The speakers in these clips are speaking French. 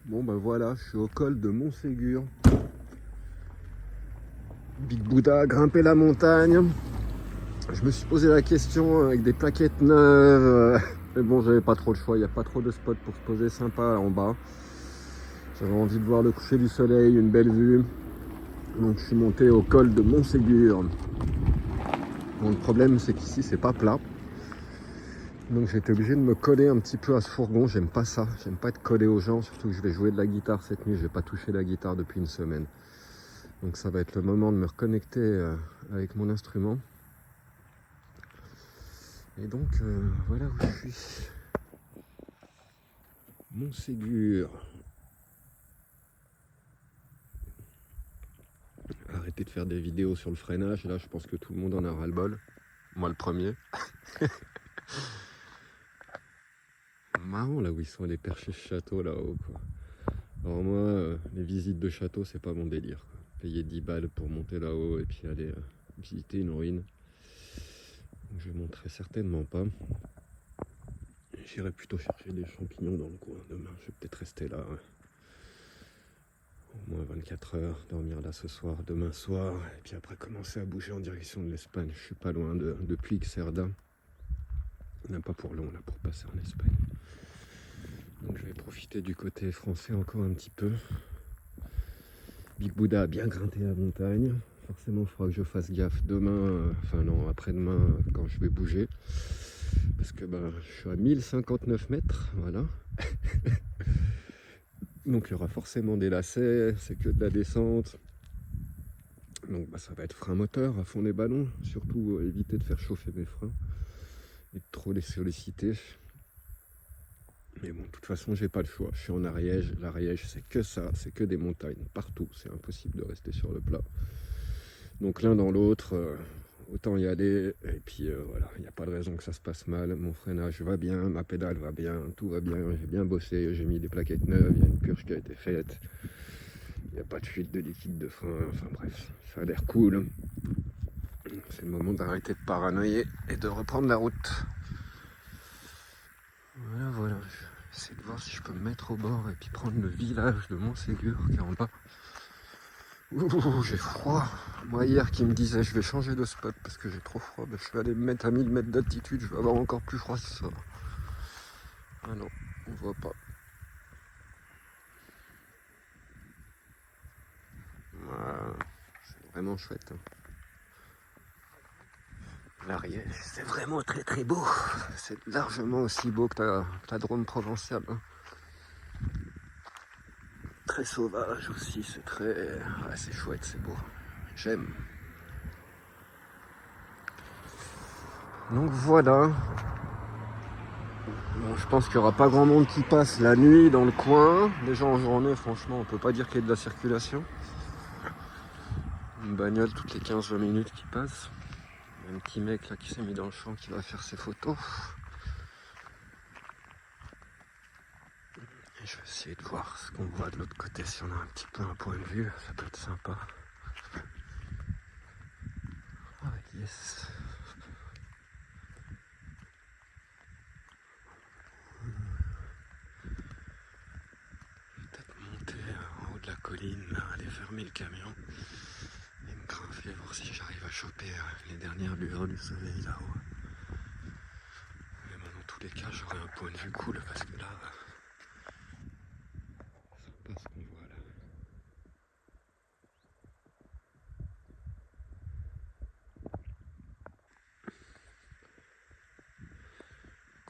Bon ben voilà, je suis au col de Montségur. Big Bouddha, grimper la montagne. Je me suis posé la question avec des plaquettes neuves. Mais bon, j'avais pas trop le choix, il n'y a pas trop de spots pour se poser sympa en bas. J'avais envie de voir le coucher du soleil, une belle vue. Donc je suis monté au col de Montségur. Bon, le problème c'est qu'ici c'est pas plat. Donc j'ai été obligé de me coller un petit peu à ce fourgon. J'aime pas ça, j'aime pas être collé aux gens. Surtout que je vais jouer de la guitare cette nuit. Je vais pas toucher la guitare depuis une semaine. Donc ça va être le moment de me reconnecter avec mon instrument. Et donc voilà où je suis. Montségur. Arrêtez de faire des vidéos sur le freinage. Là, je pense que tout le monde en a ras-le-bol. Moi, le premier. Marrant là où ils sont allés percher ce château là-haut, quoi. Alors moi, les visites de château, c'est pas mon délire, quoi. Payer 10 balles pour monter là-haut et puis aller visiter une ruine. Donc, je monterai certainement pas. J'irai plutôt chercher des champignons dans le coin demain. Je vais peut-être rester là. Au moins 24 heures, dormir là ce soir, demain soir, et puis après commencer à bouger en direction de l'Espagne. Je suis pas loin de Puig, Cerda. On n'a pas pour long là pour passer en Espagne. Donc je vais profiter du côté français encore un petit peu. Big Bouddha a bien grimpé la montagne. Forcément, il faudra que je fasse gaffe demain, enfin non, après-demain, quand je vais bouger. Parce que je suis à 1059 mètres, voilà. Donc il y aura forcément des lacets, c'est que de la descente. Donc ça va être frein moteur à fond des ballons. Surtout éviter de faire chauffer mes freins et de trop les solliciter. Mais bon, de toute façon, j'ai pas le choix. Je suis en Ariège. L'Ariège, c'est que ça, c'est que des montagnes partout. C'est impossible de rester sur le plat. Donc l'un dans l'autre, autant y aller. Et puis voilà, il n'y a pas de raison que ça se passe mal. Mon freinage va bien, ma pédale va bien, tout va bien. J'ai bien bossé, j'ai mis des plaquettes neuves, il y a une purge qui a été faite. Il n'y a pas de fuite de liquide de frein. Enfin bref, ça a l'air cool. C'est le moment d'arrêter de paranoïer et de reprendre la route. Voilà, voilà. J'essaie de voir si je peux me mettre au bord et puis prendre le village de Montségur qui est en bas. Ouh, j'ai froid. Moi hier qui me disait je vais changer de spot parce que j'ai trop froid, je vais aller me mettre à 1000 mètres d'altitude, je vais avoir encore plus froid ce soir. Ah non, on voit pas. Voilà. C'est vraiment chouette. Hein. L'Ariège, c'est vraiment très très beau. C'est largement aussi beau que la Drôme provençale. Hein. Très sauvage aussi, c'est très... Ouais, c'est chouette, c'est beau. J'aime. Donc voilà. Bon, je pense qu'il n'y aura pas grand monde qui passe la nuit dans le coin. Déjà en journée, franchement, on peut pas dire qu'il y ait de la circulation. Une bagnole toutes les 15-20 minutes qui passe. Il y a un petit mec là qui s'est mis dans le champ qui va faire ses photos. Et je vais essayer de voir ce qu'on voit de l'autre côté, si on a un petit peu un point de vue, ça peut être sympa. Ah yes. Je vais peut-être monter en haut de la colline, là, aller fermer le camion et me grimper, voir si j'arrive à choper les dernières lueurs du soleil là-haut. Mais bon, dans tous les cas, j'aurai un point de vue cool parce que là, c'est sympa ce qu'on voit là.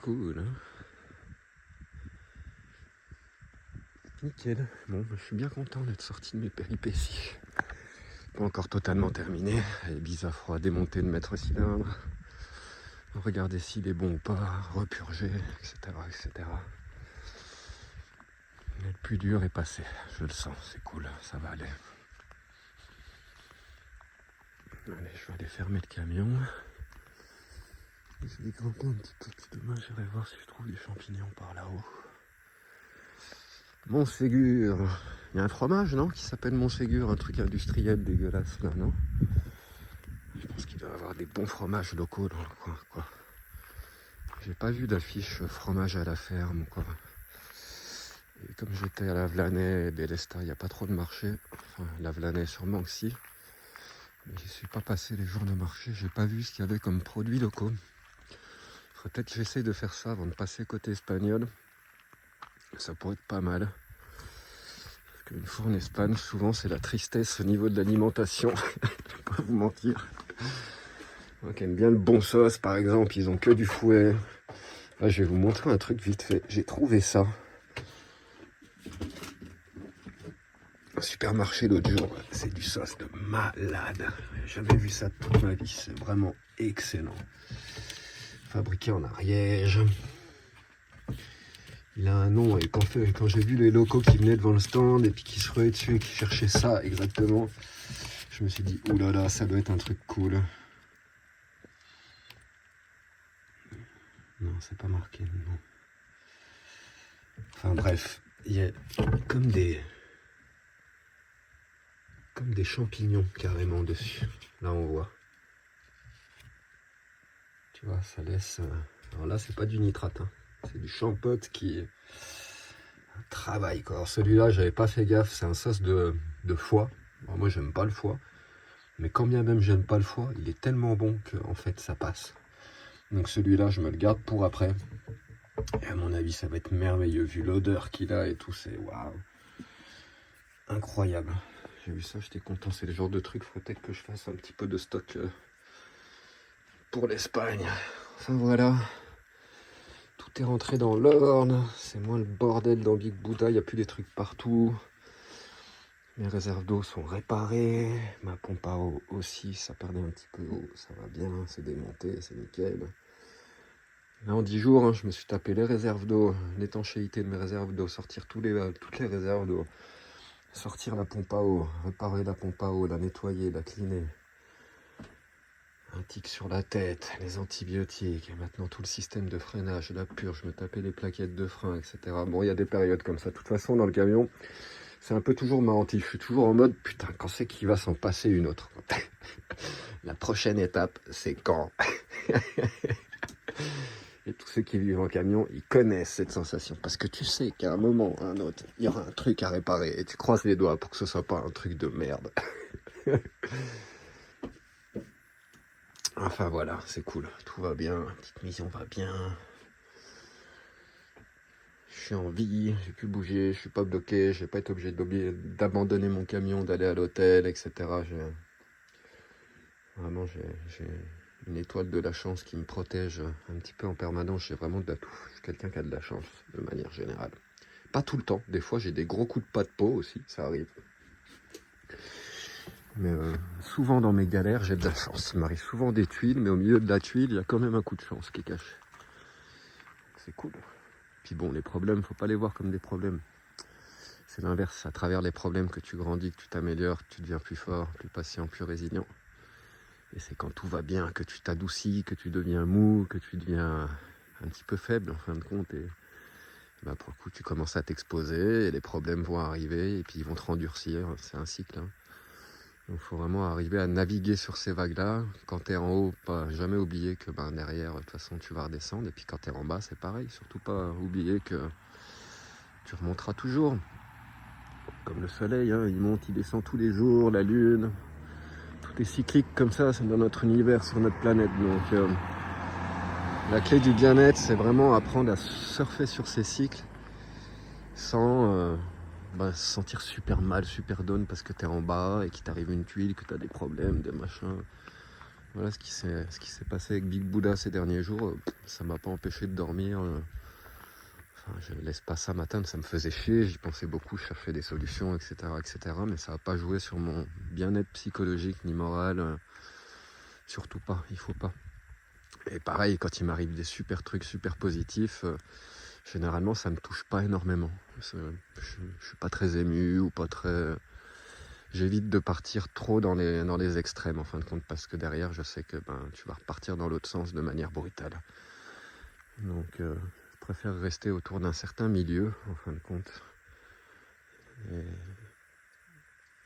Cool, hein. Nickel. Bon, je suis bien content d'être sorti de mes péripéties. Pas encore totalement terminé. Les bises à froid, démonter le maître cylindre. Regarder s'il est bon ou pas, repurger, etc. etc. Mais le plus dur est passé. Je le sens, c'est cool, ça va aller. Allez, je vais aller fermer le camion. Je vais grimper un petit peu, puis demain j'irai voir si je trouve des champignons par là-haut. Montségur. Il y a un fromage, non, qui s'appelle Montségur, un truc industriel dégueulasse, là, non? Je pense qu'il doit y avoir des bons fromages locaux dans le coin, quoi. J'ai pas vu d'affiche fromage à la ferme, quoi. Et comme j'étais à Lavelanet et Délestat, il n'y a pas trop de marché. Enfin, Lavelanet sûrement aussi. Mais je suis pas passé les jours de marché, j'ai pas vu ce qu'il y avait comme produits locaux. Il faudrait peut-être que j'essaye de faire ça avant de passer côté espagnol. Ça pourrait être pas mal. Parce qu'une fois en Espagne, souvent c'est la tristesse au niveau de l'alimentation. Je vais pas vous mentir. Moi qui aime bien le bon sauce par exemple, ils ont que du fouet. Là, je vais vous montrer un truc vite fait. J'ai trouvé ça au supermarché l'autre jour. C'est du sauce de malade. J'ai jamais vu ça de toute ma vie. C'est vraiment excellent. Fabriqué en Ariège. Il a un nom et quand j'ai vu les locaux qui venaient devant le stand et puis qui se ruaient dessus et qui cherchaient ça exactement, je me suis dit oulala, ça doit être un truc cool. Non, c'est pas marqué le nom. Enfin bref, il y a comme des champignons carrément dessus. Là on voit. Tu vois, ça laisse. Alors là, c'est pas du nitrate, hein. C'est du champote qui travaille quoi. Alors celui-là, j'avais pas fait gaffe, c'est un sauce de foie. Alors moi, j'aime pas le foie, mais quand bien même j'aime pas le foie, il est tellement bon que en fait ça passe. Donc celui-là, je me le garde pour après. Et à mon avis, ça va être merveilleux vu l'odeur qu'il a et tout. C'est waouh, incroyable. J'ai vu ça, j'étais content. C'est le genre de truc. Faudrait peut-être que je fasse un petit peu de stock pour l'Espagne. Enfin voilà. Tout est rentré dans l'ordre, c'est moins le bordel dans Big Buddha, il n'y a plus des trucs partout. Mes réserves d'eau sont réparées, ma pompe à eau aussi, ça perdait un petit peu d'eau, ça va bien, c'est démonté, c'est nickel. Là en 10 jours, je me suis tapé les réserves d'eau, l'étanchéité de mes réserves d'eau, sortir toutes les réserves d'eau, sortir la pompe à eau, réparer la pompe à eau, la nettoyer, la cleaner. Un tic sur la tête, les antibiotiques, et maintenant tout le système de freinage, la purge, je me tapais les plaquettes de frein, etc. Bon, il y a des périodes comme ça. De toute façon, dans le camion, c'est un peu toujours marrantif. Je suis toujours en mode, putain, quand c'est qu'il va s'en passer une autre? La prochaine étape, c'est quand? Et tous ceux qui vivent en camion, ils connaissent cette sensation. Parce que tu sais qu'à un moment ou à un autre, il y aura un truc à réparer. Et tu croises les doigts pour que ce soit pas un truc de merde. Enfin voilà, c'est cool, tout va bien, la petite mission va bien. Je suis en vie, j'ai pu bouger, je suis pas bloqué, je vais pas être obligé d'abandonner mon camion, d'aller à l'hôtel, etc. Vraiment, j'ai une étoile de la chance qui me protège un petit peu en permanence. J'ai vraiment de la tout. Je suis quelqu'un qui a de la chance, de manière générale. Pas tout le temps, des fois j'ai des gros coups de pas de peau aussi, ça arrive. Mais souvent dans mes galères, j'ai de la chance. Il m'arrive souvent des tuiles, mais au milieu de la tuile, il y a quand même un coup de chance qui est caché. C'est cool. Puis bon, les problèmes, faut pas les voir comme des problèmes. C'est l'inverse, à travers les problèmes que tu grandis, que tu t'améliores, que tu deviens plus fort, plus patient, plus résilient. Et c'est quand tout va bien que tu t'adoucis, que tu deviens mou, que tu deviens un petit peu faible en fin de compte. Et bah, pour le coup, tu commences à t'exposer et les problèmes vont arriver et puis ils vont te rendurcir. C'est un cycle. Donc il faut vraiment arriver à naviguer sur ces vagues-là. Quand tu es en haut, pas jamais oublier que derrière, de toute façon, tu vas redescendre. Et puis quand tu es en bas, c'est pareil. Surtout pas oublier que tu remonteras toujours. Comme le soleil, il monte, il descend tous les jours, la lune. Tout est cyclique comme ça, c'est dans notre univers, sur notre planète. Donc la clé du bien-être, c'est vraiment apprendre à surfer sur ces cycles sans se sentir super mal, super down parce que tu es en bas et qu'il t'arrive une tuile, que tu as des problèmes, des machins. Voilà ce qui s'est passé avec Big Buddha ces derniers jours. Ça m'a pas empêché de dormir. Enfin, je laisse pas ça m'atteindre, ça me faisait chier, j'y pensais beaucoup, je cherchais des solutions, etc. Mais ça n'a pas joué sur mon bien-être psychologique ni moral. Surtout pas, il faut pas. Et pareil, quand il m'arrive des super trucs super positifs, généralement ça me touche pas énormément. Je suis pas très ému ou pas très... J'évite de partir trop dans les extrêmes en fin de compte, parce que derrière je sais que tu vas repartir dans l'autre sens de manière brutale. Donc je préfère rester autour d'un certain milieu en fin de compte. Et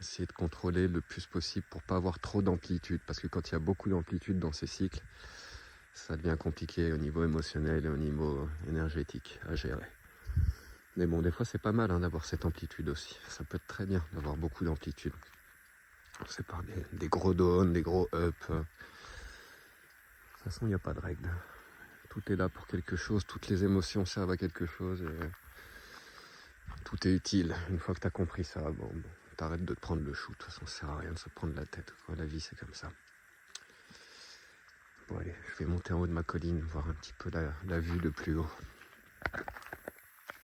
essayer de contrôler le plus possible pour pas avoir trop d'amplitude, parce que quand il y a beaucoup d'amplitude dans ces cycles, ça devient compliqué au niveau émotionnel et au niveau énergétique à gérer. Mais bon, des fois c'est pas mal hein, d'avoir cette amplitude aussi. Ça peut être très bien d'avoir beaucoup d'amplitude. C'est pas des gros downs, des gros up. De toute façon, il n'y a pas de règle. Tout est là pour quelque chose, toutes les émotions servent à quelque chose. Et tout est utile. Une fois que tu as compris ça, bon, t'arrêtes de te prendre le chou. De toute façon, ça sert à rien de se prendre la tête. La vie, c'est comme ça. Bon, allez, je vais monter en haut de ma colline, voir un petit peu la vue de plus haut.